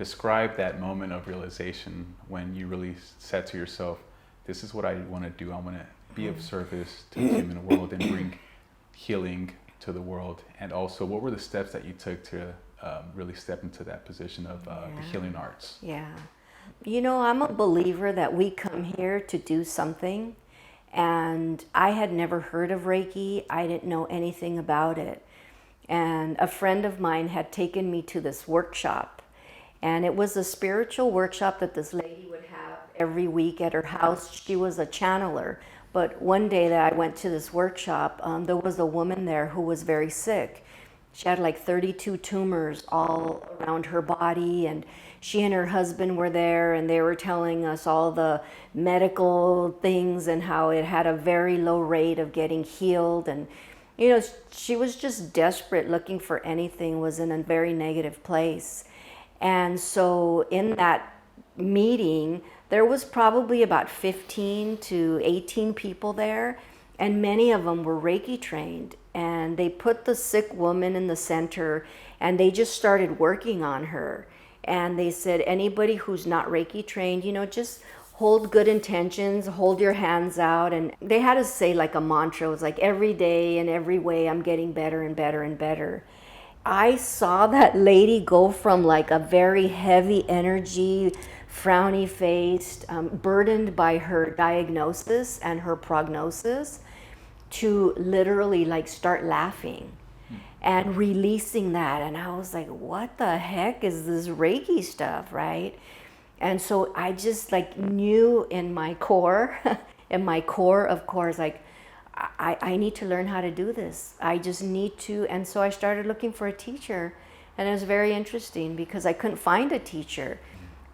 describe that moment of realization when you really said to yourself, this is what I want to do. I want to be of service to the human world and bring healing to the world. And also, what were the steps that you took to really step into that position of the healing arts? Yeah. You know, I'm a believer that we come here to do something. And I had never heard of Reiki. I didn't know anything about it. And a friend of mine had taken me to this workshop. And it was a spiritual workshop that this lady would have every week at her house. She was a channeler. But one day that I went to this workshop, there was a woman there who was very sick. She had like 32 tumors all around her body, and she and her husband were there, and they were telling us all the medical things and how it had a very low rate of getting healed. And, you know, she was just desperate, looking for anything, was in a very negative place. And so in that meeting, there was probably about 15 to 18 people there, and many of them were Reiki trained. And they put the sick woman in the center, and they just started working on her. And they said, anybody who's not Reiki trained, you know, just hold good intentions, hold your hands out. And they had to say like a mantra. It was like, every day and every way I'm getting better and better and better. I saw that lady go from like a very heavy energy, frowny faced, burdened by her diagnosis and her prognosis, to literally like start laughing and releasing that. And I was like, what the heck is this Reiki stuff, right? And so I just like knew in my core, of course, like I need to learn how to do this. I just need to. And so I started looking for a teacher, and it was very interesting because I couldn't find a teacher.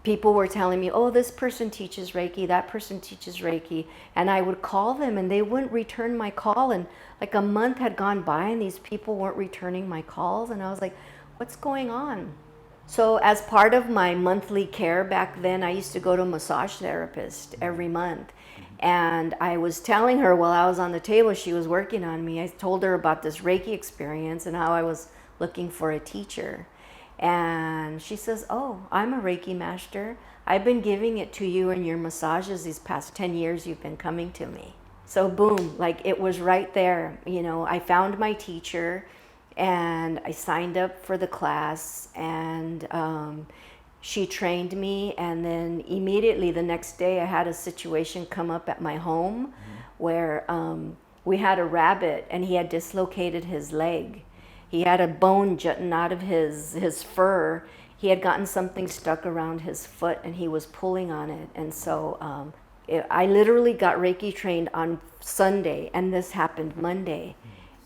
People were telling me, oh, this person teaches Reiki, that person teaches Reiki. And I would call them and they wouldn't return my call. And like a month had gone by and these people weren't returning my calls. And I was like, what's going on? So as part of my monthly care back then, I used to go to a massage therapist every month. And I was telling her while I was on the table, she was working on me, I told her about this Reiki experience and how I was looking for a teacher. And she says, oh, I'm a Reiki master. I've been giving it to you in your massages these past 10 years you've been coming to me. So boom, like it was right there. You know, I found my teacher and I signed up for the class, and she trained me. And then immediately the next day I had a situation come up at my home where we had a rabbit and he had dislocated his leg. He had a bone jutting out of his fur. He had gotten something stuck around his foot and he was pulling on it. And so I literally got Reiki trained on Sunday, and this happened Monday.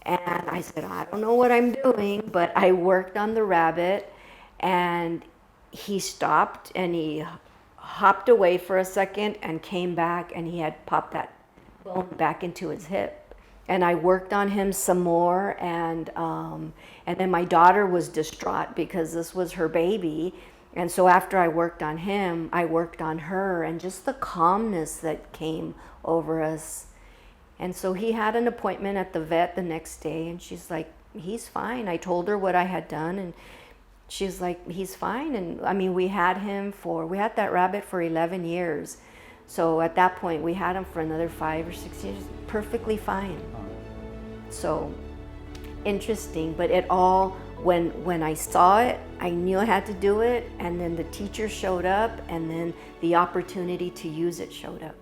And I said, I don't know what I'm doing, but I worked on the rabbit, and he stopped and he hopped away for a second and came back, and he had popped that bone back into his hip. And I worked on him some more, and then my daughter was distraught because this was her baby. And so after I worked on him, I worked on her, and just the calmness that came over us. And so he had an appointment at the vet the next day, and she's like, he's fine. I told her what I had done, and she's like, he's fine. And I mean, we had that rabbit for 11 years. So at that point, we had him for another 5 or 6 years, perfectly fine. So interesting, but it all, when I saw it, I knew I had to do it, and then the teacher showed up, and then the opportunity to use it showed up.